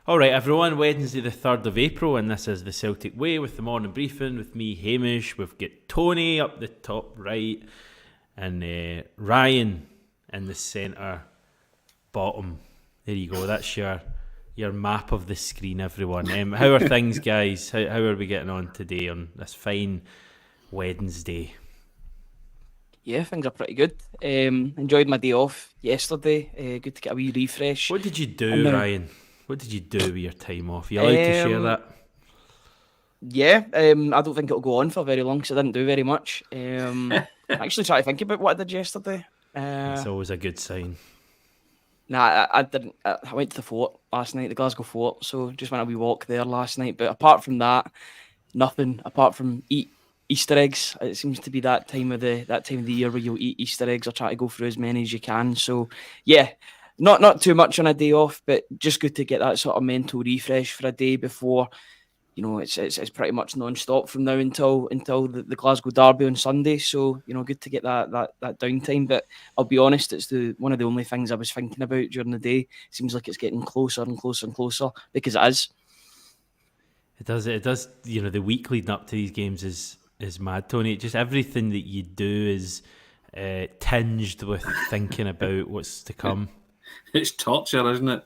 All right, everyone, Wednesday the 3rd of April, and this is the Celtic Way with the morning briefing with me, Hamish. We've got Tony up the top right and Ryan in the centre bottom. There you go, that's your map of the screen, everyone. How are things, guys? How are we getting on today on this fine Wednesday? Yeah, things are pretty good. Enjoyed my day off yesterday. Good to get a wee refresh. What did you And do, now, Ryan? What did you do with your time off? You allowed to share um, that? yeah, I don't think it'll go on for very long because I didn't do very much. Actually, try to think about what I did yesterday. That's Uh, always a good sign. I didn't. I went to the fort last night, the Glasgow fort. So just went a wee walk there last night. But apart from that, nothing. Apart from eat Easter eggs. It seems to be that time of the year where you'll eat Easter eggs or try to go through as many as you can. So yeah, not too much on a day off, but just good to get that sort of mental refresh for a day before. It's pretty much non-stop from now until the Glasgow Derby on Sunday. So good to get that downtime. But I'll be honest, it's the one of the only things I was thinking about during the day. Seems like it's getting closer and closer and closer because it is. It does. It does. The week leading up to these games is mad, Tony. Just everything that you do is tinged with thinking about what's to come. It's torture, isn't it?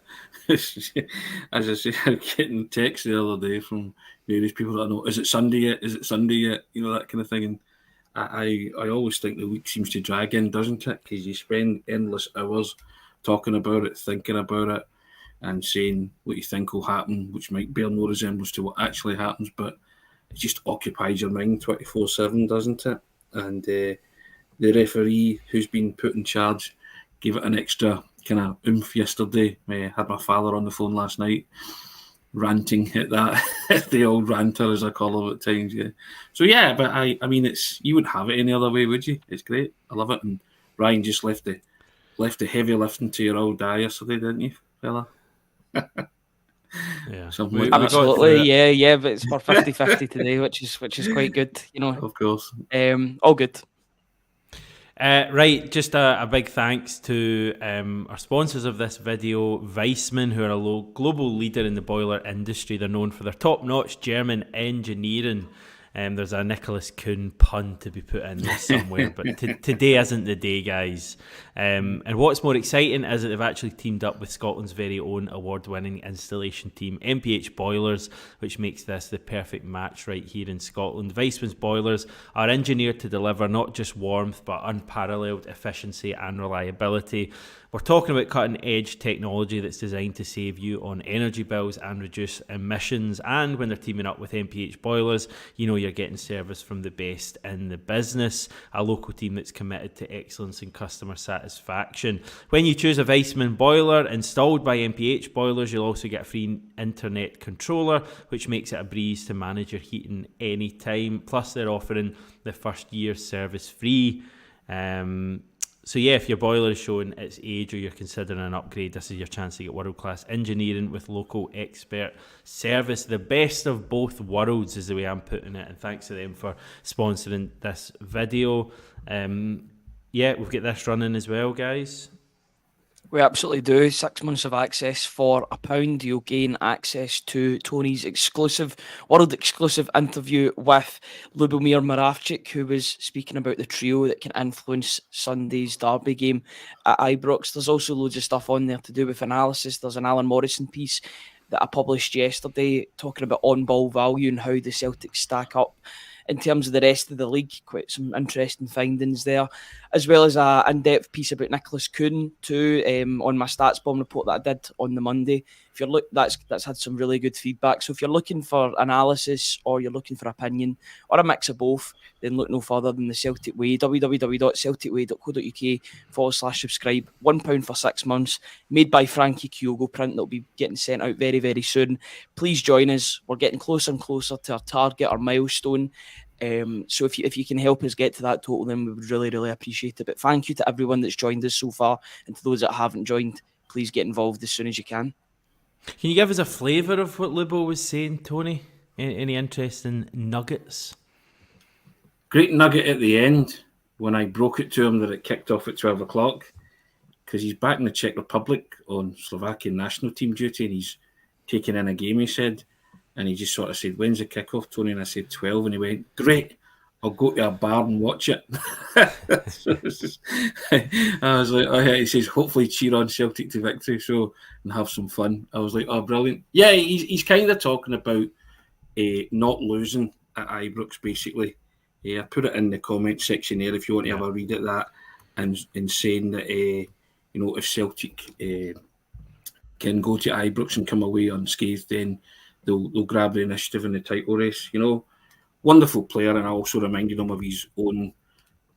As I say, I'm getting texts the other day from various people that I know. Is it Sunday yet? Is it Sunday yet? That kind of thing. And I always think the week seems to drag in, doesn't it? Because you spend endless hours talking about it, thinking about it, and saying what you think will happen, which might bear no resemblance to what actually happens, but it just occupies your mind 24/7, doesn't it? And the referee who's been put in charge gave it an extra kind of oomph yesterday. I had my father on the phone last night ranting at that, the old ranter as I call him at times. Yeah. So yeah, but I mean, it's you wouldn't have it any other way, would you? It's great. I love it. And Ryan just left the heavy lifting to your old dad yesterday, didn't you, fella? Yeah, Something we like that. got through Absolutely, it. yeah. But it's for 50-50 today, which is quite good. Of course. All good. Right, just a big thanks to our sponsors of this video, Weissman, who are a global leader in the boiler industry. They're known for their top-notch German engineering. There's a Nicholas Kuhn pun to be put in there somewhere, but today isn't the day, guys. And what's more exciting is that they've actually teamed up with Scotland's very own award-winning installation team, MPH Boilers, which makes this the perfect match right here in Scotland. Weissman's boilers are engineered to deliver not just warmth, but unparalleled efficiency and reliability. We're talking about cutting-edge technology that's designed to save you on energy bills and reduce emissions. And when they're teaming up with MPH Boilers, you're getting service from the best in the business, a local team that's committed to excellence and customer satisfaction. When you choose a Weissman boiler installed by MPH Boilers, you'll also get a free internet controller, which makes it a breeze to manage your heating anytime. Plus, they're offering the first year service free. So yeah, if your boiler is showing its age or you're considering an upgrade, this is your chance to get world-class engineering with local expert service. The best of both worlds is the way I'm putting it, and thanks to them for sponsoring this video. We've got this running as well, guys. We absolutely do. 6 months of access for £1. You'll gain access to Tony's world exclusive interview with Lubomir Moravchik, who was speaking about the trio that can influence Sunday's derby game at Ibrox. There's also loads of stuff on there to do with analysis. There's an Alan Morrison piece that I published yesterday talking about on-ball value and how the Celtics stack up in terms of the rest of the league. Quite some interesting findings there, as well as a in-depth piece about Nicholas Kuhn too, on my stats bomb report that I did on the Monday. If you're that's had some really good feedback. So if you're looking for analysis or you're looking for opinion or a mix of both, then look no further than the Celtic Way. www.celticway.co.uk/subscribe. £1 for 6 months. Made by Frankie Kyogo print that'll be getting sent out very, very soon. Please join us. We're getting closer and closer to our target, our milestone. So if you can help us get to that total, then we would really, really appreciate it. But thank you to everyone that's joined us so far, and to those that haven't joined, please get involved as soon as you can. Can you give us a flavour of what Libo was saying, Tony? Any interesting nuggets? Great nugget at the end when I broke it to him that it kicked off at 12 o'clock because he's back in the Czech Republic on Slovakian national team duty and he's taking in a game, he said. And he just sort of said, "When's the kickoff, Tony?" And I said, 12. And he went, "Great, I'll go to a bar and watch it." So I was like, "Oh yeah." He says, "Hopefully cheer on Celtic to victory, so and have some fun." I was like, "Oh, brilliant." Yeah, he's kind of talking about not losing at Ibrox, basically. I put it in the comment section there if you want to have a read at that, and saying that if Celtic can go to Ibrox and come away unscathed, then they'll grab the initiative in the title race. Wonderful player, and I also reminded him of his own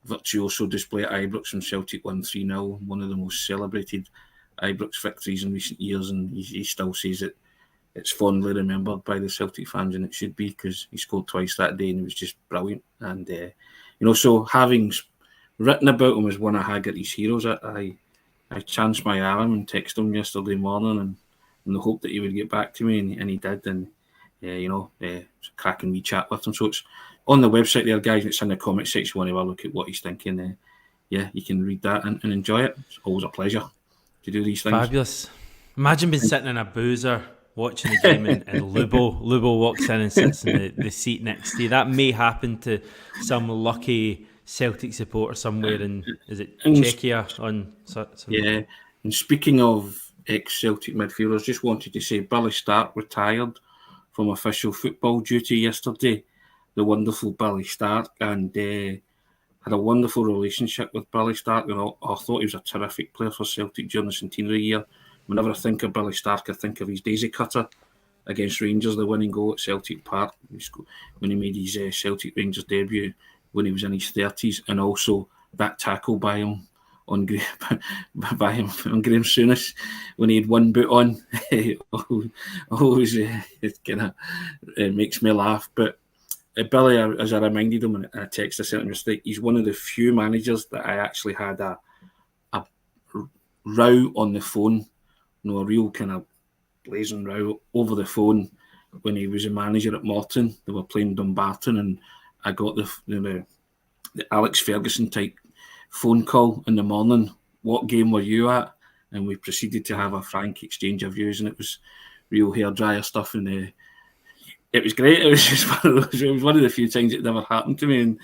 virtuoso display at Ibrox when Celtic won 3-0, one of the most celebrated Ibrox victories in recent years, and he still says that it's fondly remembered by the Celtic fans, and it should be, because he scored twice that day and he was just brilliant. And so having written about him as one of Haggerty's heroes, I chanced my arm and texted him yesterday morning and in the hope that he would get back to me, and he did. And it's a cracking wee chat with him. So it's on the website there, guys. It's in the comment section. Want to have a look at what he's thinking? You can read that and enjoy it. It's always a pleasure to do these things. Fabulous. Imagine being sitting in a boozer watching the game and Libo walks in and sits in the seat next to you. That may happen to some lucky Celtic supporter somewhere in, is it Czechia? Yeah. And speaking of ex-Celtic midfielders, just wanted to say Billy Stark retired from official football duty yesterday. The wonderful Billy Stark, and had a wonderful relationship with Billy Stark. I thought he was a terrific player for Celtic during the centenary year. Whenever I think of Billy Stark, I think of his daisy cutter against Rangers, the winning goal at Celtic Park when he made his Celtic Rangers debut when he was in his 30s, and also that tackle by him on Graham Souness when he had one boot on. Always it kind of makes me laugh. But Billy, as I reminded him in a text I sent him yesterday, he's one of the few managers that I actually had a row on the phone, a real kind of blazing row over the phone when he was a manager at Morton. They were playing Dumbarton, and I got the Alex Ferguson type phone call in the morning. "What game were you at?" And we proceeded to have a frank exchange of views, and it was real hairdryer stuff. And it was great. It was just one of those. It was one of the few times it never happened to me, and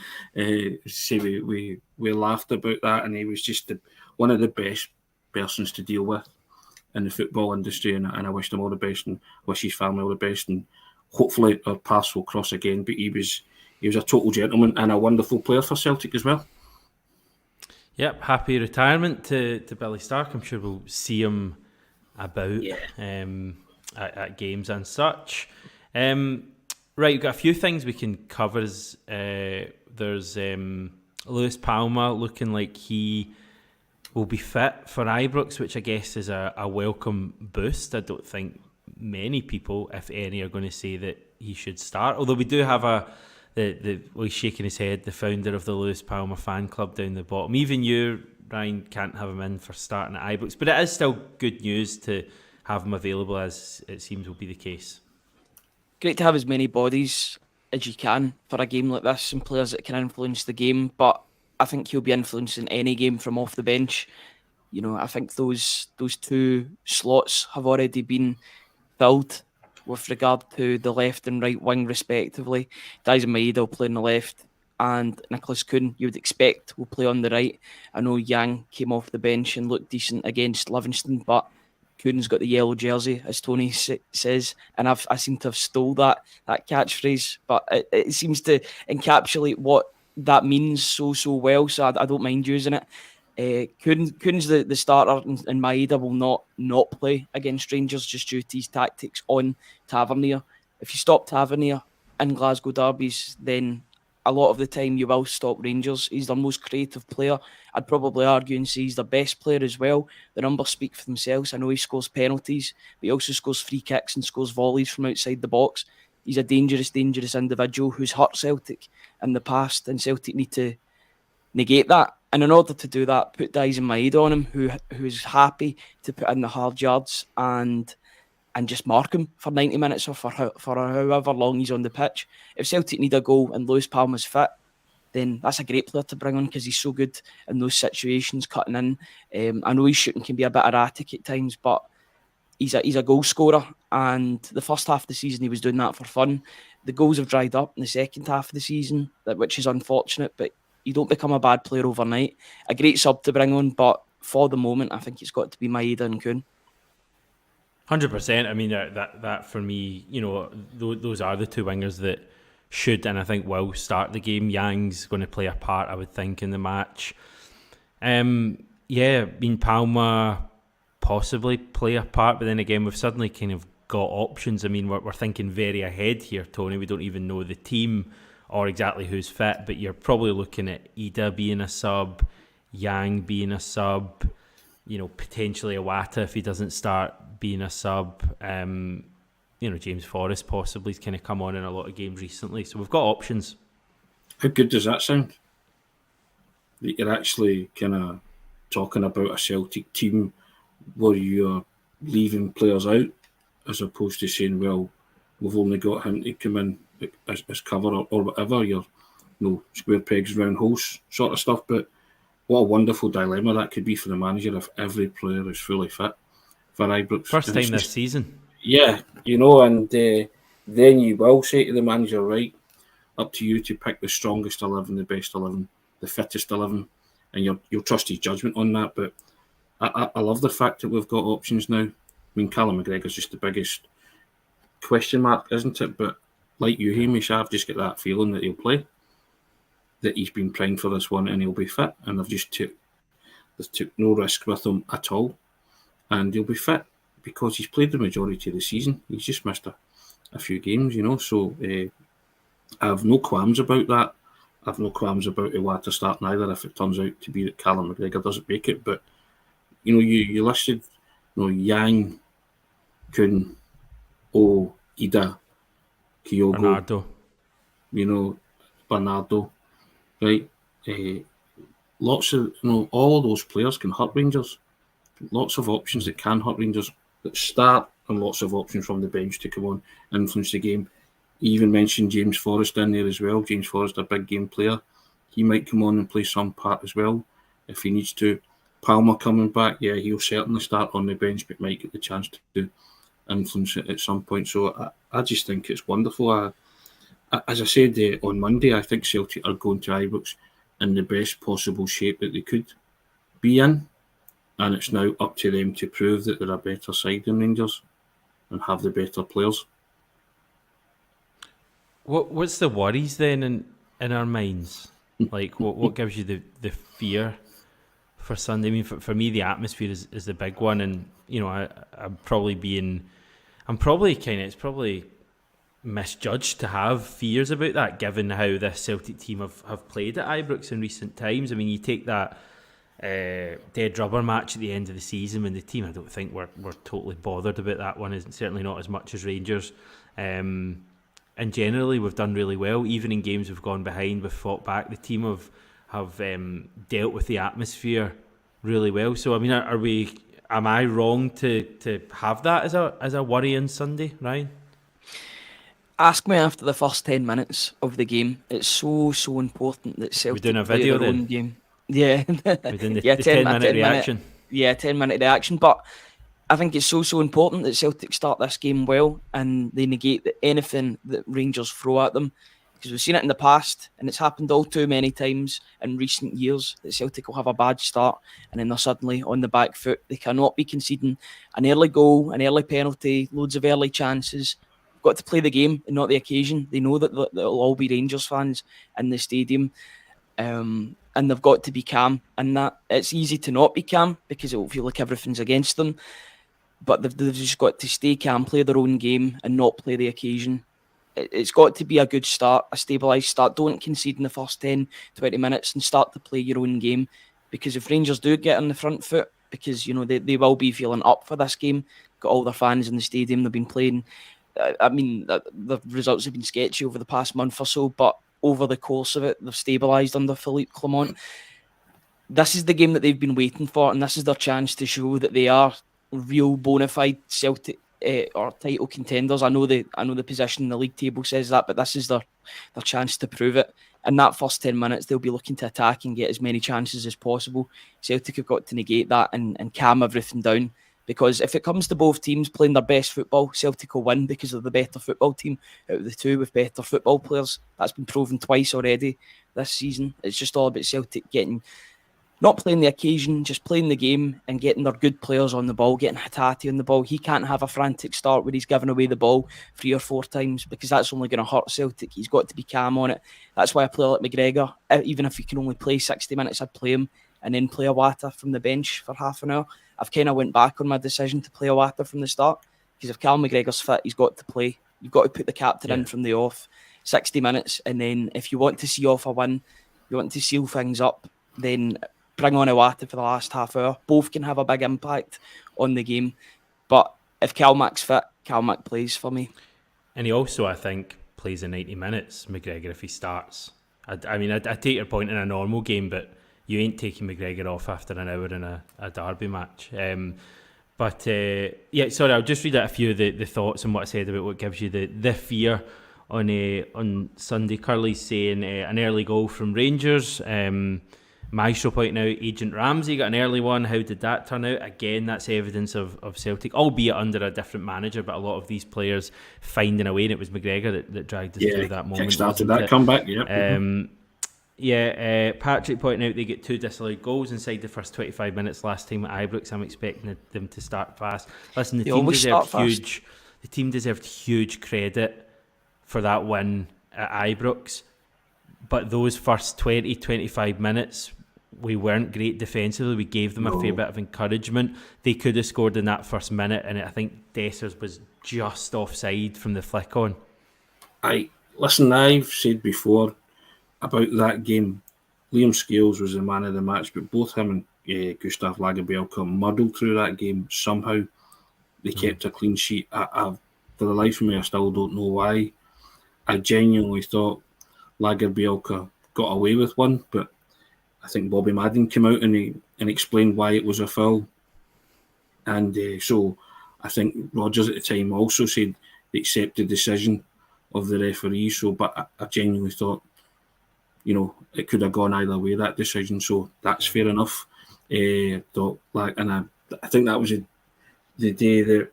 we laughed about that. And he was just one of the best persons to deal with in the football industry, and I wish him all the best and wish his family all the best, and hopefully our paths will cross again. But he was a total gentleman and a wonderful player for Celtic as well. Yep, happy retirement to Billy Stark. I'm sure we'll see him about at games and such. Right, we've got a few things we can cover. There's Lewis Palma looking like he will be fit for Ibrox, which I guess is a welcome boost. I don't think many people, if any, are going to say that he should start. Although we do have he's shaking his head, the founder of the Lewis Palma fan club down the bottom. Even you, Ryan, can't have him in for starting at Ibrox. But it is still good news to have him available, as it seems will be the case. Great to have as many bodies as you can for a game like this and players that can influence the game. But I think he'll be influencing any game from off the bench. I think those two slots have already been filled with regard to the left and right wing respectively. Dyson Maeda will play on the left, and Nicholas Kuhn, you would expect, will play on the right. I know Yang came off the bench and looked decent against Livingston, but Kuhn's got the yellow jersey, as Tony says, and I seem to have stole that catchphrase, but it seems to encapsulate what that means so well, so I don't mind using it. Kuhn's the starter, and Maeda will not play against Rangers just due to his tactics on Tavernier. If you stop Tavernier in Glasgow derbies, then a lot of the time you will stop Rangers. He's their most creative player. I'd probably argue and say he's their best player as well. The numbers speak for themselves. I know he scores penalties, but he also scores free kicks and scores volleys from outside the box. He's a dangerous individual who's hurt Celtic in the past, and Celtic need to negate that. And in order to do that, put Dyson Maeda on him, who is happy to put in the hard yards and just mark him for 90 minutes or for however long he's on the pitch. If Celtic need a goal and Lewis Palma's fit, then that's a great player to bring on because he's so good in those situations, cutting in. I know his shooting can be a bit erratic at times, but he's a goal scorer, and the first half of the season he was doing that for fun. The goals have dried up in the second half of the season, which is unfortunate, but you don't become a bad player overnight. A great sub to bring on, but for the moment, I think it's got to be Maeda and Kuhn. 100%. I mean, that for me, those are the two wingers that should and I think will start the game. Yang's going to play a part, I would think, in the match. Palma possibly play a part, but then again, we've suddenly kind of got options. I mean, we're thinking very ahead here, Tony. We don't even know the team or exactly who's fit, but you're probably looking at Ida being a sub, Yang being a sub, potentially Iwata if he doesn't start being a sub. James Forrest possibly has kind of come on in a lot of games recently, so we've got options. How good does that sound? That you're actually kind of talking about a Celtic team where you're leaving players out, as opposed to saying, well, we've only got him to come in as cover or whatever, square pegs, round holes sort of stuff. But what a wonderful dilemma that could be for the manager if every player is fully fit for Ibrox. First time this season. Yeah, and then you will say to the manager, right, up to you to pick the strongest 11, the best 11, the fittest 11, and you'll trust his judgment on that. But I love the fact that we've got options now. I mean, Callum McGregor's just the biggest question mark, isn't it? But like you, Hamish, I've just got that feeling that he'll play, that he's been primed for this one and he'll be fit, and they've just took no risk with him at all, and he'll be fit because he's played the majority of the season. He's just missed a few games, so I have no qualms about that. I have no qualms about Iwata starting either if it turns out to be that Callum McGregor doesn't make it. But you listed Yang, Kuhn, Ida, Kyogo, Bernardo, right? Lots of all those players can hurt Rangers. Lots of options that can hurt Rangers that start, and lots of options from the bench to come on, influence the game. You even mentioned James Forrest in there as well. James Forrest, a big game player. He might come on and play some part as well if he needs to. Palmer coming back, yeah, he'll certainly start on the bench, but might get the chance to influence it at some point. So I just think it's wonderful. As I said on Monday, I think Celtic are going to Ibrox in the best possible shape that they could be in, and it's now up to them to prove that they're a better side than Rangers and have the better players. What's the worries then in our minds? Like, what gives you the fear for Sunday? I mean, for me, the atmosphere is the big one, and it's probably misjudged to have fears about that, given how this Celtic team have played at Ibrox in recent times. I mean, you take that dead rubber match at the end of the season when the team, I don't think we're totally bothered about that one, isn't certainly not as much as Rangers. And generally, we've done really well. Even in games we've gone behind, we've fought back. The team have dealt with the atmosphere really well. So, I mean, am I wrong to have that as a worry on Sunday, Ryan? Ask me after the first 10 minutes of the game. It's so important that Celtic play their own game. Yeah. We're doing the 10-minute reaction. 10-minute reaction. But I think it's so important that Celtic start this game well and they negate anything that Rangers throw at them, because we've seen it in the past and it's happened all too many times in recent years that Celtic will have a bad start and then they're suddenly on the back foot. They cannot be conceding an early goal, an early penalty, loads of early chances. We've got to play the game and not the occasion. They know that it'll all be Rangers fans in the stadium, and they've got to be calm. And that it's easy to not be calm because it'll feel like everything's against them. But they've just got to stay calm, play their own game and not play the occasion. It's got to be a good start, a stabilised start. Don't concede in the first 10, 20 minutes and start to play your own game. Because if Rangers do get on the front foot, because they will be feeling up for this game, got all their fans in the stadium, they've been playing. I mean, the results have been sketchy over the past month or so, but over the course of it, they've stabilised under Philippe Clement. This is the game that they've been waiting for, and this is their chance to show that they are real bona fide Celtic or title contenders. I know the position in the league table says that, but this is their chance to prove it. In that first 10 minutes, they'll be looking to attack and get as many chances as possible. Celtic have got to negate that and calm everything down because if it comes to both teams playing their best football, Celtic will win because they're the better football team out of the two with better football players. That's been proven twice already this season. It's just all about Celtic not playing the occasion, just playing the game and getting their good players on the ball, getting Hatate on the ball. He can't have a frantic start where he's giving away the ball 3 or 4 times, because that's only going to hurt Celtic. He's got to be calm on it. That's why I play like McGregor. Even if he can only play 60 minutes, I'd play him and then play Iwata from the bench for half an hour. I've kind of went back on my decision to play Iwata from the start, because if Cal McGregor's fit, he's got to play. You've got to put the captain in from the off, 60 minutes, and then if you want to see off a win, you want to seal things up, then bring on Iwata for the last half hour. Both can have a big impact on the game. But if Calmac's fit, Calmac plays for me. And he also, I think, plays the 90 minutes, McGregor, if he starts. I take your point in a normal game, but you ain't taking McGregor off after an hour in a derby match. Sorry, I'll just read out a few of the thoughts on what I said about what gives you the fear on Sunday. Curly's saying an early goal from Rangers. Maestro pointing out Agent Ramsey got an early one. How did that turn out? Again, that's evidence of Celtic, albeit under a different manager, but a lot of these players finding a way, and it was McGregor that dragged us through that moment. Started that comeback, Patrick pointing out they get 2 disallowed goals inside the first 25 minutes last time at Ibrox. I'm expecting them to start fast. Listen, the team deserved huge credit for that win at Ibrox, but those first 20-25 minutes, we weren't great defensively. We gave them a fair bit of encouragement. They could have scored in that first minute, and I think Dessers was just offside from the flick on. Listen, I've said before about that game, Liam Scales was the man of the match, but both him and Gustav Lagerbielke muddled through that game somehow. They kept a clean sheet. For the life of me, I still don't know why. I genuinely thought Lagerbielke got away with one, but I think Bobby Madden came out and explained why it was a foul. And so I think Rodgers at the time also said they accept the decision of the referee. So, but I genuinely thought, it could have gone either way, that decision. So that's fair enough. I think that was the day that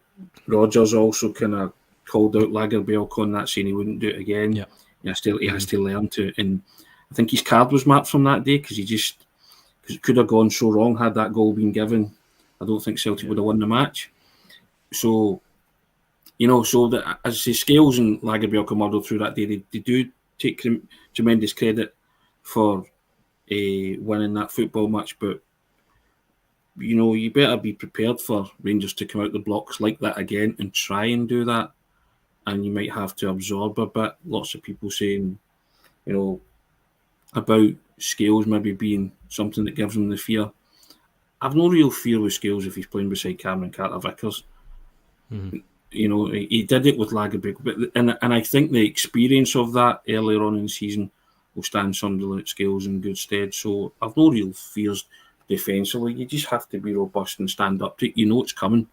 Rodgers also kind of called out Lagerbielke on that, saying he wouldn't do it again. Yeah. He has to learn to. And I think his card was marked from that day because it could have gone so wrong had that goal been given. I don't think Celtic would have won the match. So, so that as I say, Scales and Lagerbielke muddled through that day. They do take tremendous credit for winning that football match, but you better be prepared for Rangers to come out the blocks like that again and try and do that, and you might have to absorb a bit. Lots of people saying, about Scales maybe being something that gives him the fear. I've no real fear with Scales if he's playing beside Cameron Carter-Vickers. Mm-hmm. He did it with Lagerbielke, and I think the experience of that earlier on in the season will stand somebody like Scales in good stead. So I've no real fears defensively. You just have to be robust and stand up to it. It's coming.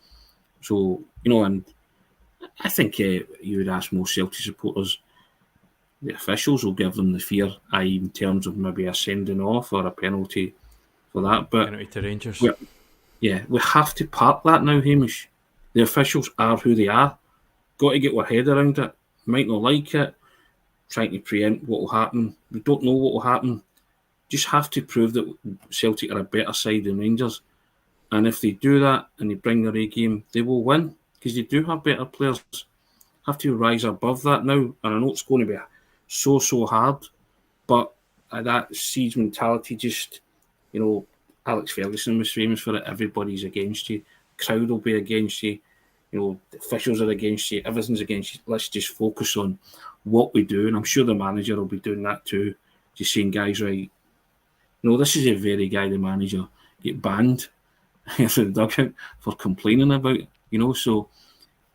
So, and I think you would ask most Celtic supporters, the officials will give them the fear, i.e. in terms of maybe a sending off or a penalty for that. But penalty to Rangers. We have to park that now, Hamish. The officials are who they are. Got to get our head around it. Might not like it. Trying to preempt what will happen. We don't know what will happen. Just have to prove that Celtic are a better side than Rangers. And if they do that and they bring their A game, they will win because they do have better players. Have to rise above that now. And I know it's going to be so hard, but that siege mentality just, Alex Ferguson was famous for it. Everybody's against you. Crowd will be against you. The officials are against you. Everything's against you. Let's just focus on what we do. And I'm sure the manager will be doing that too. Just saying, guys, right, this is a very guy, the manager, get banned from the dugout for complaining about it, so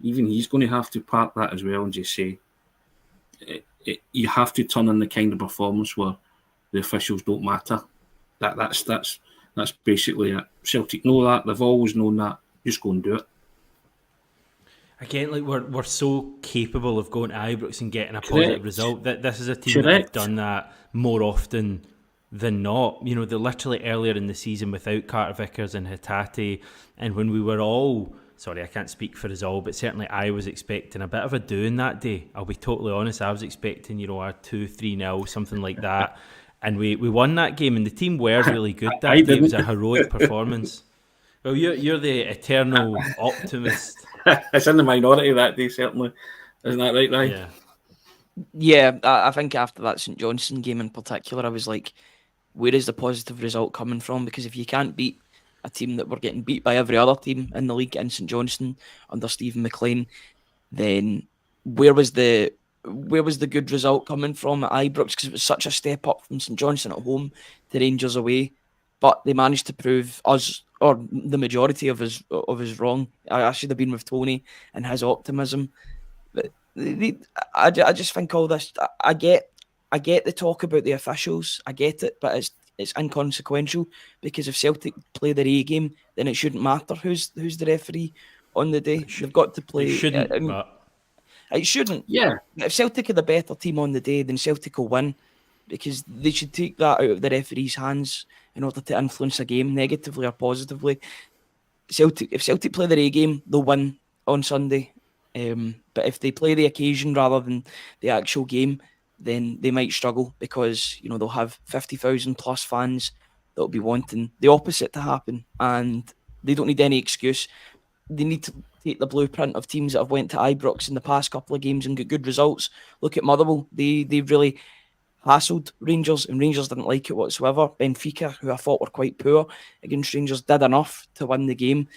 even he's going to have to park that as well and just say, you have to turn in the kind of performance where the officials don't matter. That's basically it. Celtic know that. They've always known that. Just go and do it. Again, we're so capable of going to Ibrox and getting a positive result. That this is a team that have done that more often than not. You know, they're literally earlier in the season without Carter Vickers and Hatate, and when we were all, sorry, I can't speak for us all, but certainly I was expecting a bit of a doing that day. I'll be totally honest, I was expecting, you know, a 2-3-0, something like that, and we won that game, and the team were really good that I day. It was a didn't. heroic performance. Well, you're the eternal optimist. It's in the minority that day, certainly. Isn't that right, Ryan? Yeah. Yeah, I think after that St Johnston game in particular, I was like, where is the positive result coming from? Because if you can't beat a team that were getting beat by every other team in the league in St Johnston under Stephen McLean, then where was the good result coming from at Ibrox? Because it was such a step up from St Johnston at home to Rangers away, but they managed to prove us, or the majority of us wrong. I should have been with Tony and his optimism. But I just think all this. I get the talk about the officials. I get it, but it's inconsequential, because if Celtic play their A game, then it shouldn't matter who's the referee on the day. They've got to play. It shouldn't, I mean, but it shouldn't. Yeah. If Celtic are the better team on the day, then Celtic will win, because they should take that out of the referee's hands in order to influence a game negatively or positively. If Celtic play their A game, they'll win on Sunday. But if they play the occasion rather than the actual game, then they might struggle, because they'll have 50,000 plus fans that'll be wanting the opposite to happen, and they don't need any excuse. They need to take the blueprint of teams that have went to Ibrox in the past couple of games and got good results. Look at Motherwell; they really hassled Rangers, and Rangers didn't like it whatsoever. Benfica, who I thought were quite poor against Rangers, did enough to win the game.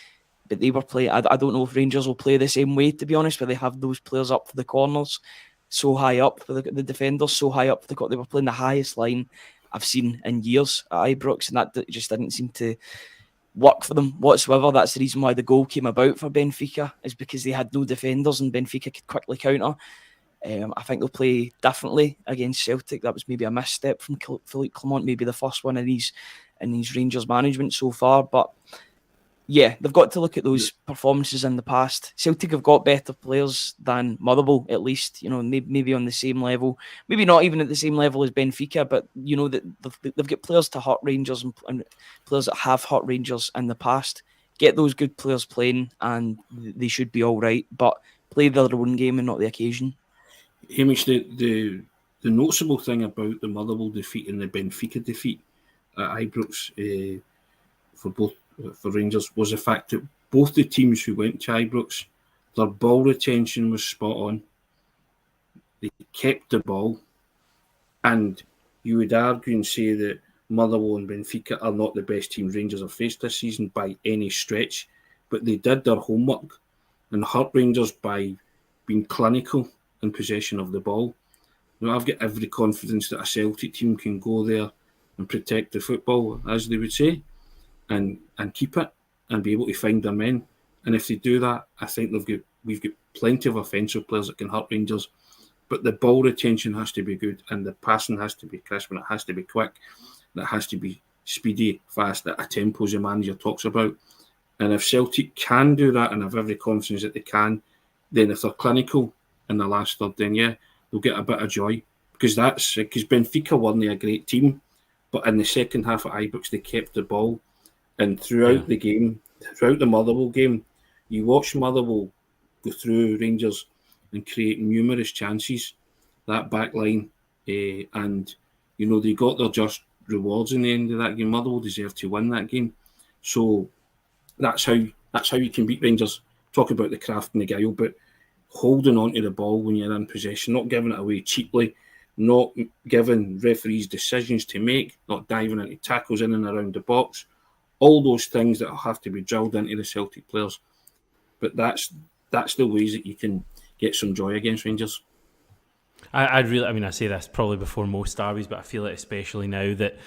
But they were playing. I don't know if Rangers will play the same way, to be honest, where they have those players up for the corners, so high up for the defenders, so high up for they were playing the highest line I've seen in years at Ibrox, and that just didn't seem to work for them whatsoever. That's the reason why the goal came about for Benfica, is because they had no defenders and Benfica could quickly counter. I think they'll play differently against Celtic. That was maybe a misstep from Philippe Clement, maybe the first one in his Rangers management so far, but. Yeah, they've got to look at those performances in the past. Celtic have got better players than Motherwell, at least. Maybe on the same level. Maybe not even at the same level as Benfica, but that they've got players to hurt Rangers and players that have hurt Rangers in the past. Get those good players playing, and they should be all right. But play their own game and not the occasion. Hamish, the noticeable thing about the Motherwell defeat and the Benfica defeat at Ibrox for Rangers was the fact that both the teams who went to Ibrox, their ball retention was spot on. They kept the ball, and you would argue and say that Motherwell and Benfica are not the best teams Rangers have faced this season by any stretch, but they did their homework and hurt Rangers by being clinical in possession of the ball. Now, I've got every confidence that a Celtic team can go there and protect the football, as they would say, and keep it and be able to find their men. And if they do that, I think we've got plenty of offensive players that can hurt Rangers. But the ball retention has to be good, and the passing has to be crisp, and it has to be quick, and it has to be speedy, fast, at a tempo as the manager talks about. And if Celtic can do that, and have every confidence that they can, then if they're clinical in the last third, then yeah, they'll get a bit of joy. Because Benfica weren't a great team, but in the second half of Ibrox, they kept the ball. And throughout the game, throughout the Motherwell game, you watch Motherwell go through Rangers and create numerous chances, that back line, and they got their just rewards in the end of that game. Motherwell deserved to win that game. So that's how you can beat Rangers. Talk about the craft and the guile, but holding on to the ball when you're in possession, not giving it away cheaply, not giving referees decisions to make, not diving into tackles in and around the box. All those things that have to be drilled into the Celtic players. But that's the ways that you can get some joy against Rangers. I say this probably before most derbies, but I feel it especially now that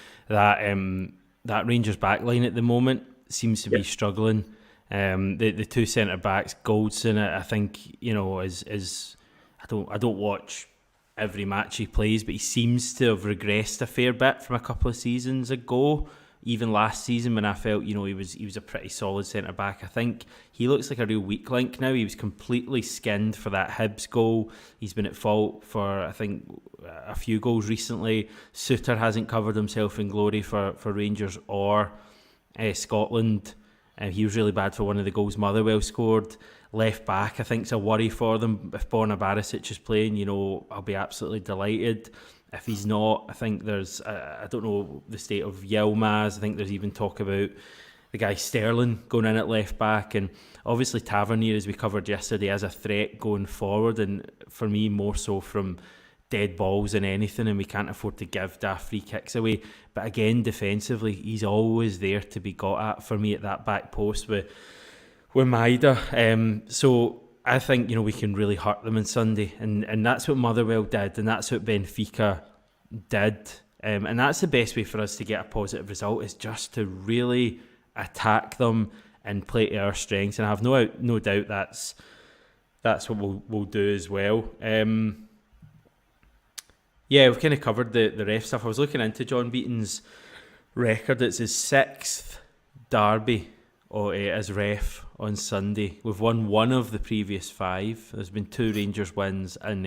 Rangers backline at the moment seems to be struggling. The two centre backs, Goldson, I think is I don't watch every match he plays, but he seems to have regressed a fair bit from a couple of seasons ago. even last season when I felt, he was a pretty solid centre back. I think he looks like a real weak link now. He was completely skinned for that Hibs goal. He's been at fault for, I think, a few goals recently. Suter hasn't covered himself in glory for Rangers or Scotland. He was really bad for one of the goals Motherwell scored. Left back, I think, is a worry for them. If Borna Barisic is playing, I'll be absolutely delighted. If he's not, I think there's, I don't know the state of Yilmaz. I think there's even talk about the guy Sterling going in at left back. And obviously Tavernier, as we covered yesterday, as a threat going forward. And for me, more so from dead balls than anything. And we can't afford to give daft free kicks away. But again, defensively, he's always there to be got at for me at that back post with Maida. So I think, we can really hurt them on Sunday. And that's what Motherwell did, and that's what Benfica did. And that's the best way for us to get a positive result, is just to really attack them and play to our strengths. And I have no doubt that's what we'll do as well. We've kind of covered the ref stuff. I was looking into John Beaton's record. It's his 6th derby as ref on Sunday. We've won one of the previous 5. There's been 2 Rangers wins and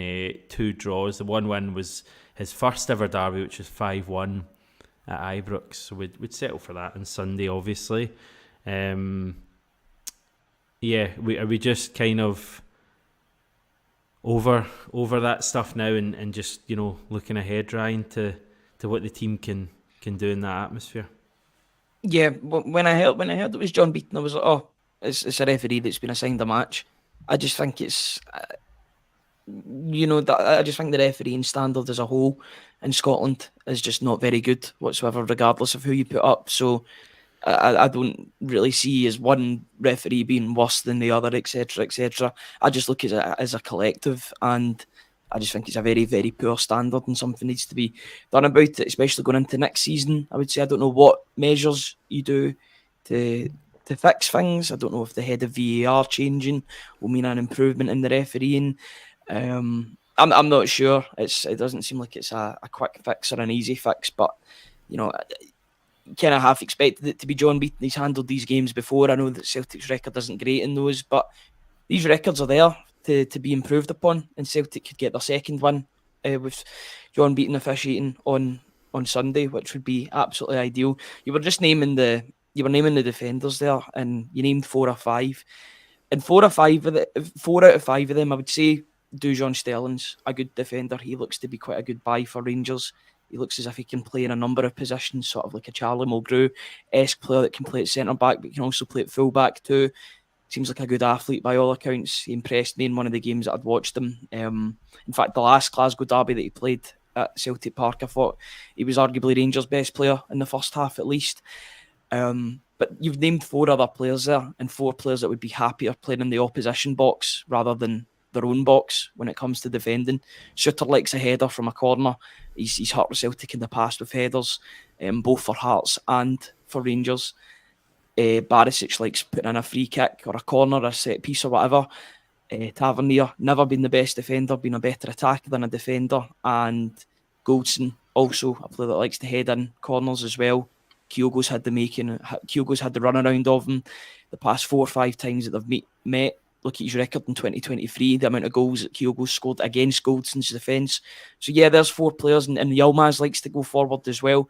2 draws. The one win was his first ever derby, which was 5-1 at Ibrox. So we'd settle for that on Sunday, obviously. Are we just kind of over that stuff now and just, looking ahead, Ryan, to what the team can do in that atmosphere? Yeah, when I heard it was John Beaton, I was like, oh, it's a referee that's been assigned a match. I just think it's, I just think the refereeing standard as a whole in Scotland is just not very good whatsoever, regardless of who you put up. So I don't really see as one referee being worse than the other, etc., etc. I just look at it as a collective, and I just think it's a very, very poor standard, and something needs to be done about it, especially going into next season. I would say I don't know what measures you do to fix things. I don't know if the head of VAR changing will mean an improvement in the refereeing. I'm not sure. It doesn't seem like it's a quick fix or an easy fix, but kind of half expected it to be John Beaton. He's handled these games before. I know that Celtic's record isn't great in those, but these records are there to be improved upon, and Celtic could get their second win with John Beaton officiating on Sunday, which would be absolutely ideal. You were naming the defenders there, and you named 4 or 5, and 4 out of 5 of them, I would say Dujon Sterling's a good defender. He looks to be quite a good buy for Rangers. He looks as if he can play in a number of positions, sort of like a Charlie Mulgrew-esque player that can play at centre-back, but can also play at full-back too. Seems like a good athlete by all accounts. He impressed me in one of the games that I'd watched him. In fact, the last Glasgow derby that he played at Celtic Park, I thought he was arguably Rangers' best player in the first half at least. But you've named 4 other players there, and 4 players that would be happier playing in the opposition box rather than their own box when it comes to defending. Suter likes a header from a corner. He's hurt Celtic in the past with headers, both for Hearts and for Rangers. Barisic likes putting in a free kick or a corner, a set piece or whatever. Tavernier, never been the best defender, been a better attacker than a defender. And Goldson, also a player that likes to head in corners as well. Kyogo's had the run around of him the past 4 or 5 times that they've met. Look at his record in 2023, the amount of goals that Kyogo scored against Goldson's defence. So yeah, there's 4 players, and Yilmaz likes to go forward as well.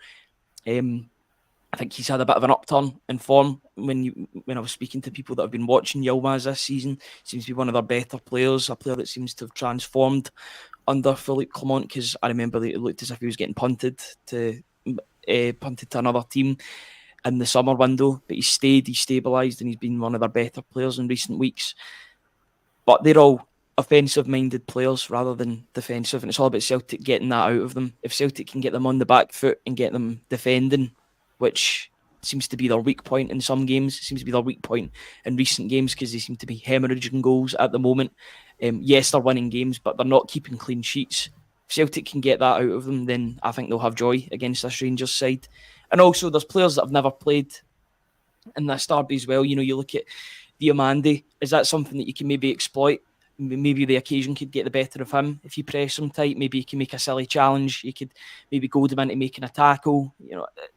I think he's had a bit of an upturn in form when I was speaking to people that have been watching Yilmaz this season. Seems to be one of their better players, a player that seems to have transformed under Philippe Clement, because I remember that it looked as if he was getting punted to another team in the summer window, but he's stabilised, and he's been one of their better players in recent weeks. But they're all offensive-minded players rather than defensive, and it's all about Celtic getting that out of them. If Celtic can get them on the back foot and get them defending, which seems to be their weak point in some games, seems to be their weak point in recent games because they seem to be hemorrhaging goals at the moment. Yes, they're winning games, but they're not keeping clean sheets. If Celtic can get that out of them, then I think they'll have joy against this Rangers side. And also, there's players that have never played in this derby as well. You look at Diomande. Is that something that you can maybe exploit maybe the occasion could get the better of him if you press him tight. Maybe he can make a silly challenge. You could maybe goad him into making a tackle.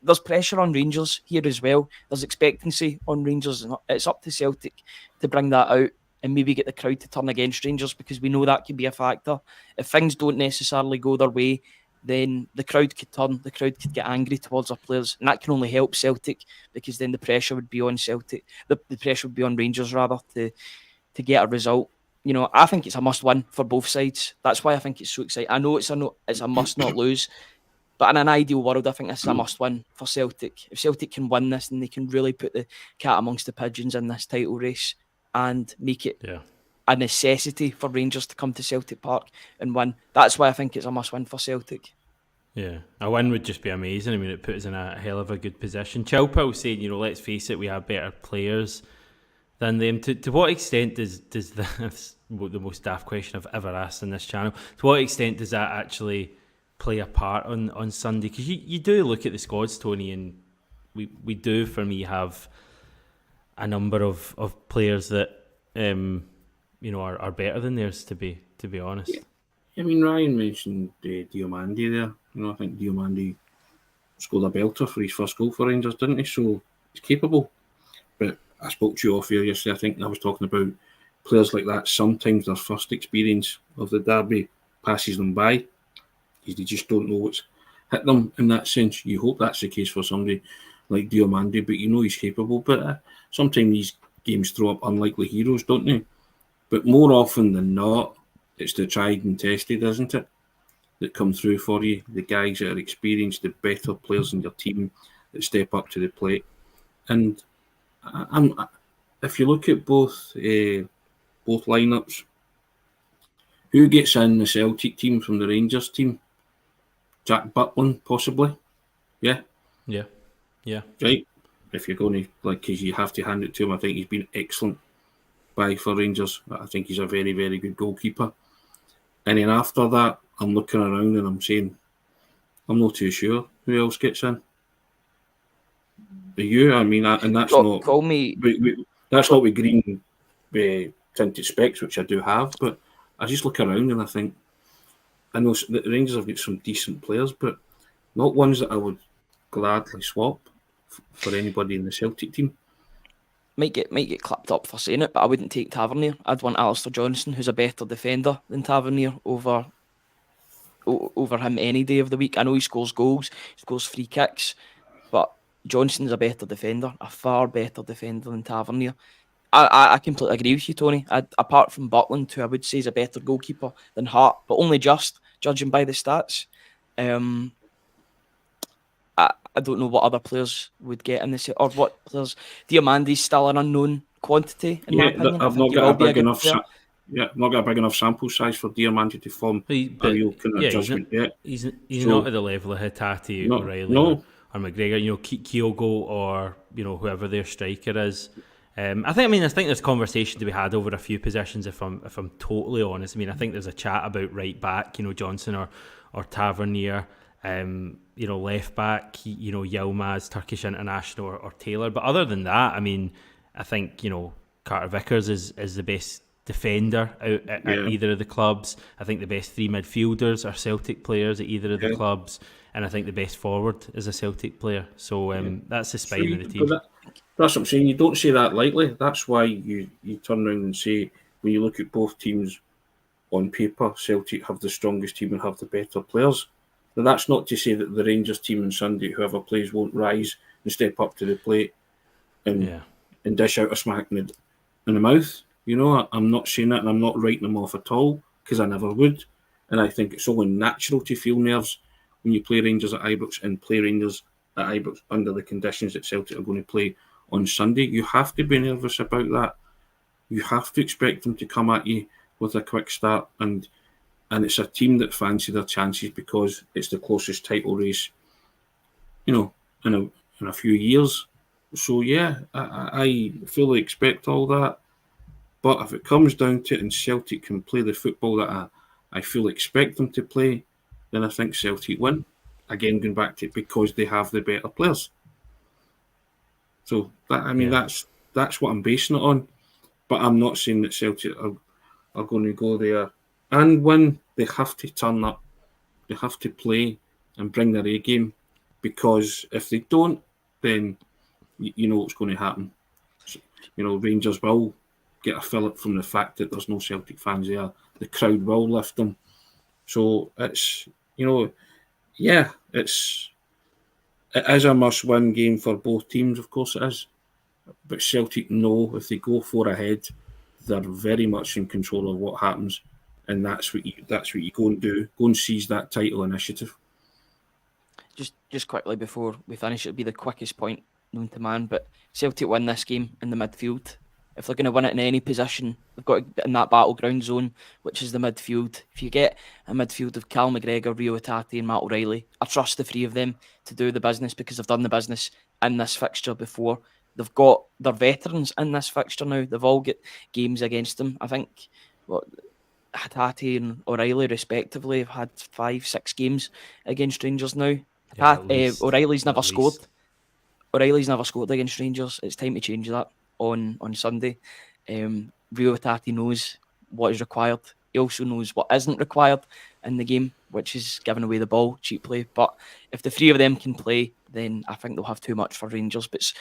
There's pressure on Rangers here as well. There's expectancy on Rangers. It's up to Celtic to bring that out and maybe get the crowd to turn against Rangers, because we know that can be a factor. If things don't necessarily go their way, then the crowd could turn. The crowd could get angry towards our players, and that can only help Celtic, because then the pressure would be on Celtic. The pressure would be on Rangers rather to get a result. I think it's a must-win for both sides. That's why I think it's so exciting. I know it's a must-not lose, but in an ideal world, I think this is a must-win for Celtic. If Celtic can win this, then they can really put the cat amongst the pigeons in this title race and make it a necessity for Rangers to come to Celtic Park and win. That's why I think it's a must-win for Celtic. Yeah, a win would just be amazing. I mean, it puts us in a hell of a good position. Chalpa was saying, let's face it, we have better players than them. To what extent does that's the most daft question I've ever asked on this channel, to what extent does that actually play a part on Sunday? Because you do look at the squads, Tony, and we do, for me, have a number of players that are better than theirs, to be honest. Yeah. I mean, Ryan mentioned Diomande there. I think Diomande scored a belter for his first goal for Rangers, didn't he? So he's capable. But I spoke to you off here yesterday. I think I was talking about players like that. Sometimes their first experience of the derby passes them by. They just don't know what's hit them in that sense. You hope that's the case for somebody like Diomande, but he's capable. But sometimes these games throw up unlikely heroes, don't they? But more often than not, it's the tried and tested, isn't it, that come through for you. The guys that are experienced, the better players in your team that step up to the plate. And if you look at both lineups, who gets in the Celtic team from the Rangers team? Jack Butland, possibly. Yeah. Right. If you're going to, because you have to hand it to him, I think he's been excellent for Rangers. I think he's a very, very good goalkeeper. And then after that, I'm looking around and I'm saying, I'm not too sure who else gets in. Are you? I mean, and that's not. Call me. That's not with green tinted specs, which I do have. But I just look around and I think, I know the Rangers have got some decent players, but not ones that I would gladly swap for anybody in the Celtic team. Might get clapped up for saying it, but I wouldn't take Tavernier. I'd want Alistair Johnston, who's a better defender than Tavernier, over him any day of the week. I know he scores goals, he scores free kicks, but Johnston's a better defender, a far better defender than Tavernier. I completely agree with you, Tony. Apart from Butland, who I would say is a better goalkeeper than Hart, but only just, judging by the stats. I don't know what other players would get in this, or what players. Diamandi's still an unknown quantity, in my opinion. I've not got a big enough. Not got a big enough sample size for Diamandi to form a real kind of judgment yet. He's not at the level of Hatate, O'Reilly, or McGregor. Kyogo, or whoever their striker is. I think there's conversation to be had over a few positions. If I'm totally honest, I think there's a chat about right back, Johnson or Tavernier. Left back, Yilmaz, Turkish international, or Taylor. But other than that, I think Carter Vickers is the best defender out at either of the clubs. I think the best three midfielders are Celtic players at either of the clubs, and I think the best forward is a Celtic player. So that's the spine of the team. That's what I'm saying. You don't say that lightly. That's why you turn around and say, when you look at both teams on paper, Celtic have the strongest team and have the better players. Now, that's not to say that the Rangers team on Sunday, whoever plays, won't rise and step up to the plate and dish out a smack in the mouth. I'm not saying that, and I'm not writing them off at all, because I never would. And I think it's only natural to feel nerves when you play Rangers at Ibrox and play Rangers at Ibrox under the conditions that Celtic are going to play on Sunday. You have to be nervous about that. You have to expect them to come at you with a quick start, and it's a team that fancy their chances because it's the closest title race, in a few years. So I fully expect all that. But if it comes down to it and Celtic can play the football that I fully expect them to play, then I think Celtic win. Again, going back to it, because they have the better players. So that's what I'm basing it on. But I'm not saying that Celtic are are going to go there and win, they have to turn up. They have to play and bring their A game, because if they don't, then you know what's going to happen. So, Rangers will get a fillip from the fact that there's no Celtic fans there. The crowd will lift them. So it's, it is a must-win game for both teams, of course it is. But Celtic know if they go 4 ahead, they're very much in control of what happens, and that's what you go and do. Go and seize that title initiative. Just quickly before we finish, it'll be the quickest point known to man, but Celtic win this game in the midfield. If they're going to win it in any position, they've got to be in that battleground zone, which is the midfield. If you get a midfield of Cal McGregor, Rio Hatate and Matt O'Reilly, I trust the 3 of them to do the business, because they've done the business in this fixture before. They've got their veterans in this fixture now. They've all got games against them. I think Hatate and O'Reilly respectively have had 5-6 games against Rangers now. Yeah, O'Reilly's never scored. O'Reilly's never scored against Rangers. It's time to change that on Sunday. Rio Hatate knows what is required. He also knows what isn't required in the game, which is giving away the ball cheaply. But if the 3 of them can play, then I think they'll have too much for Rangers. But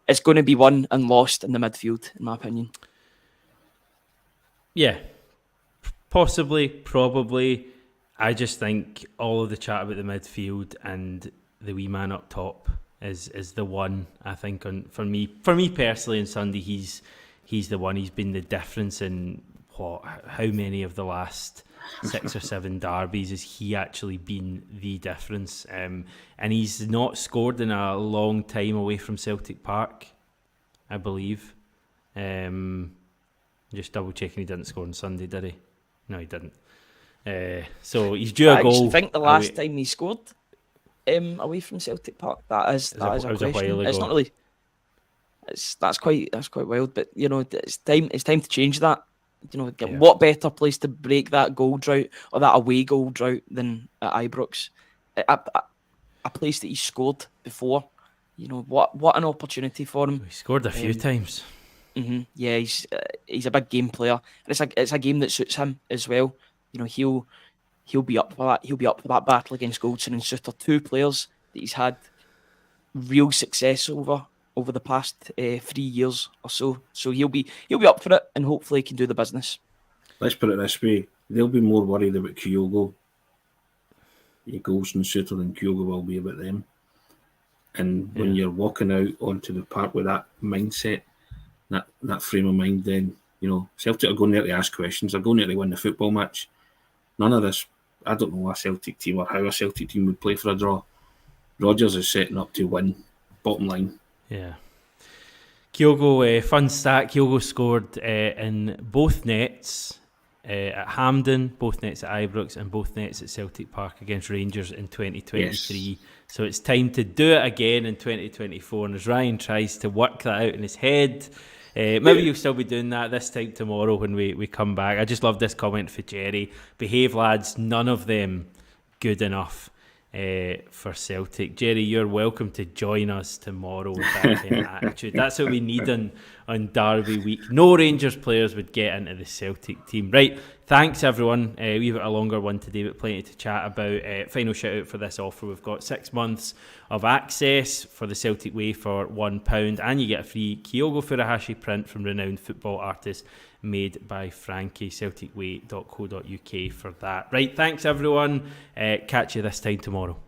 it's going to be won and lost in the midfield, in my opinion. Yeah, possibly, probably. I just think all of the chat about the midfield and the wee man up top is the one. I think for me personally on Sunday, he's the one. He's been the difference in how many of the last 6 or 7 derbies has he actually been the difference? And he's not scored in a long time away from Celtic Park, I believe. Just double checking, he didn't score on Sunday, did he? No, he didn't. So he's due a goal. I think the last time he scored away from Celtic Park, that is a question. It's not really. That's quite wild, but it's time to change that. What better place to break that goal drought, or that away goal drought, than at Ibrox, a place that he scored before. What an opportunity for him. He scored a few times. Mm-hmm. Yeah, he's a big game player, and it's a game that suits him as well. He'll be up for that. He'll be up for that battle against Goldson and Suter, 2 players that he's had real success over the past 3 years or so. So he'll be up for it, and hopefully he can do the business. Let's put it this way: they'll be more worried about Kyogo, Goldson, Suter, than Kyogo will be about them. And when you're walking out onto the park with that mindset, that frame of mind, then Celtic are going there to ask questions. They're going there to win the football match. None of this. I don't know a Celtic team or how a Celtic team would play for a draw. Rodgers is setting up to win. Bottom line. Yeah. Kyogo, fun stat. Kyogo scored in both nets at Hampden, both nets at Ibrox, and both nets at Celtic Park against Rangers in 2023. Yes. So it's time to do it again in 2024. And as Ryan tries to work that out in his head, maybe you'll still be doing that this time tomorrow when we come back. I just love this comment for Jerry. Behave, lads. None of them good enough for Celtic. Jerry, you're welcome to join us tomorrow with that kind of attitude. That's what we need on Derby week. No Rangers players would get into the Celtic team. Right, thanks everyone. We've got a longer one today, but plenty to chat about. Final shout out for this offer. We've got 6 months of access for the Celtic Way for £1, and you get a free Kyogo Furuhashi print from renowned football artist made by Frankie. CelticWay.co.uk for that. Right, thanks everyone. Catch you this time tomorrow.